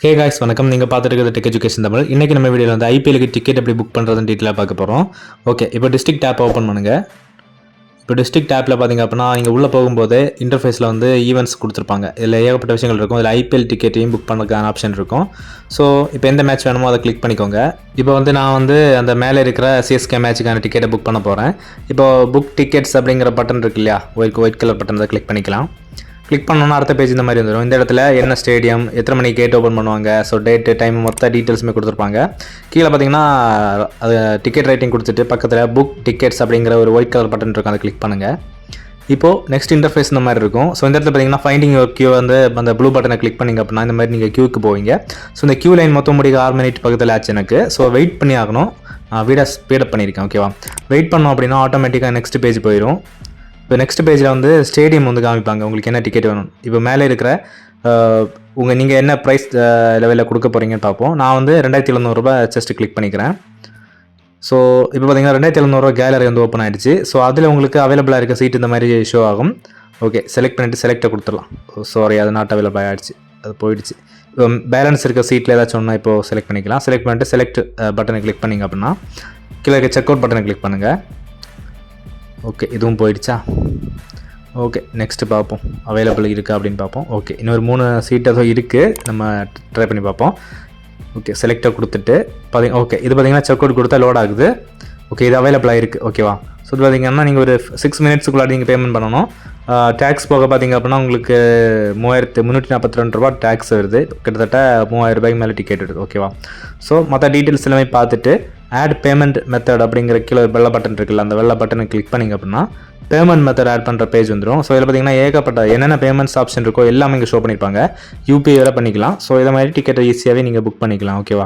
Hey guys வணக்கம். நீங்கள் பார்த்துட்டு இருக்கிறது டெக் எஜுகேஷன் தமிழ். இன்றைக்கி நம்ம வீடியோவில் வந்து ஐபிஎலுக்கு டிக்கெட் எப்படி புக் பண்ணுறதுன்னு டீட்டெயிலாக பார்க்க போகிறோம். ஓகே, இப்போ டிஸ்ட்ரிக்ட் ஆப் ஓப்பன் பண்ணுங்கள். இப்போ டிஸ்ட்ரிக்ட் ஆப்பில் பார்த்திங்க அப்படின்னா நீங்கள் உள்ளே போகும்போது இன்டர்ஃபேஸில் வந்து ஈவெண்ட்ஸ் கொடுத்துருப்பாங்க. இதில் ஏகப்பட்ட விஷயங்கள் இருக்கும். இதில் ஐபிஎல் டிக்கெட்டையும் புக் பண்ணுறதுக்கான ஆப்ஷன் இருக்கும். ஸோ இப்போ எந்த மேட்ச் வேணுமோ அதை கிளிக் பண்ணிக்கோங்க. இப்போ வந்து நான் வந்து அந்த மேலே இருக்கிற சிஎஸ்கே மேட்சுக்கான டிக்கெட்டை புக் பண்ண போகிறேன். இப்போ புக் டிக்கெட்ஸ் அப்படிங்கிற பட்டன் இருக்கு இல்லையா, ஒயிட் கலர் பட்டன், அதை கிளிக் பண்ணிக்கலாம். கிளிக் பண்ணோன்னா அடுத்த பேஜ் இந்த மாதிரி வந்துடும். இந்த இடத்துல என்ன ஸ்டேடியம், எத்தனை மணிக்கு கேட் ஓப்பன் பண்ணுவாங்க, ஸோ டேட்டு, டைம், மொத்த டீட்டெயில்ஸுமே கொடுத்துருப்பாங்க. கீழே பார்த்தீங்கன்னா அது டிக்கெட் ரைட்டிங் கொடுத்துட்டு பக்கத்தில் புக் டிக்கெட்ஸ் அப்படிங்கிற ஒரு ஒயிட் கலர் பட்டன் இருக்கும், அதை கிளிக் பண்ணுங்கள். இப்போது நெக்ஸ்ட் இன்டர்ஃபேஸ் இந்த மாதிரி இருக்கும். ஸோ இந்த இடத்துல பார்த்தீங்கன்னா ஃபைண்டிங் யுவர் கியூ வந்து அந்த ப்ளூ பட்டனை கிளிக் பண்ணிங்க அப்படின்னா இந்த மாதிரி நீங்கள் கியூக்கு போவீங்க. ஸோ இந்த கியூ லைன் மொத்தம் முடிக்க 6 மினிட் பக்கத்தில் ஆச்சு எனக்கு. ஸோ வெயிட் பண்ணி ஆகணும். வீடாக ஸ்பீடப் பண்ணியிருக்கேன். ஓகேவா, வெயிட் பண்ணோம் அப்படின்னா ஆட்டோமேட்டிக்காக நெக்ஸ்ட் பேஜ் போயிடும். இப்போ நெக்ஸ்ட் பேஜில் வந்து ஸ்டேடியம் வந்து காமிப்பாங்க, உங்களுக்கு என்ன டிக்கெட் வேணும். இப்போ மேலே இருக்கிற நீங்கள் என்ன ப்ரைஸ் லெவலில் கொடுக்க போகிறீங்கன்னு பார்ப்போம். நான் வந்து 2700 ஜஸ்ட் கிளிக் பண்ணிக்கிறேன். ஸோ இப்போ பார்த்தீங்கன்னா 2700 கேலரி வந்து ஓப்பன் ஆகிடுச்சு. ஸோ அதில் உங்களுக்கு அவைலபிளாக இருக்க சீட் இந்த மாதிரி ஷோ ஆகும். ஓகே, செலக்ட் பண்ணிவிட்டு செலக்டை கொடுத்துடலாம். சாரி, அது நாட் அவைலபிள் ஆகிடுச்சு, அது போயிடுச்சு. இப்போ பேலன்ஸ் இருக்க சீட்டில் ஏதாச்சும் ஒன்றா இப்போது செலக்ட் பண்ணிக்கலாம். செலக்ட் பண்ணிட்டு செலக்ட் பட்டனை கிளிக் பண்ணிங்க அப்படின்னா கீழே இருக்க செக் அவுட் பட்டனை கிளிக் பண்ணுங்கள். ஓகே, இதுவும் போயிடுச்சா. ஓகே, நெக்ஸ்ட்டு பார்ப்போம் அவைலபிள் இருக்கா அப்படின்னு பார்ப்போம். ஓகே, இன்னொரு 3 சீட் ஏதோ இருக்குது, நம்ம ட்ரை பண்ணி பார்ப்போம். ஓகே, செலக்டை கொடுத்துட்டு ஓகே, இது பார்த்தீங்கன்னா செக் அவுட் கொடுத்தா லோட் ஆகுது. ஓகே, இது அவைலபிளாக இருக்குது. ஓகேவா, ஸோ இது பார்த்தீங்கன்னா நீங்கள் ஒரு 6 மினிட்ஸுக்குள்ளாடி நீங்கள் பேமெண்ட் பண்ணணும். டேக்ஸ் போக பார்த்தீங்க அப்படின்னா உங்களுக்கு 3342 டேக்ஸ் வருது. கிட்டத்தட்ட 3000 ரூபாய்க்கு மேலே டிக்கெட் வருது. ஓகேவா, ஸோ மற்ற டீட்டெயில்ஸ் எல்லாமே பார்த்துட்டு ஆட் பேமெண்ட் மெத்தட் அப்படிங்கிற கீழே வெள்ளை பட்டன் இருக்குல்ல, அந்த வெள்ளை பட்டனை கிளிக் பண்ணிங்க அப்படின்னா பேமெண்ட் மெத்தட் ஆட் பண்ணுற பேஜ் வந்துடும். ஸோ இதில் பார்த்தீங்கன்னா ஏகப்பட்ட என்னென்ன பேமெண்ட்ஸ் ஆப்ஷன் இருக்கோ எல்லாமே இங்கே ஷோ பண்ணியிருப்பாங்க. யூபிஐ வேறு பண்ணிக்கலாம். ஸோ இதை மாதிரி டிக்கெட்டை ஈஸியாகவே நீங்கள் புக் பண்ணிக்கலாம். ஓகேவா.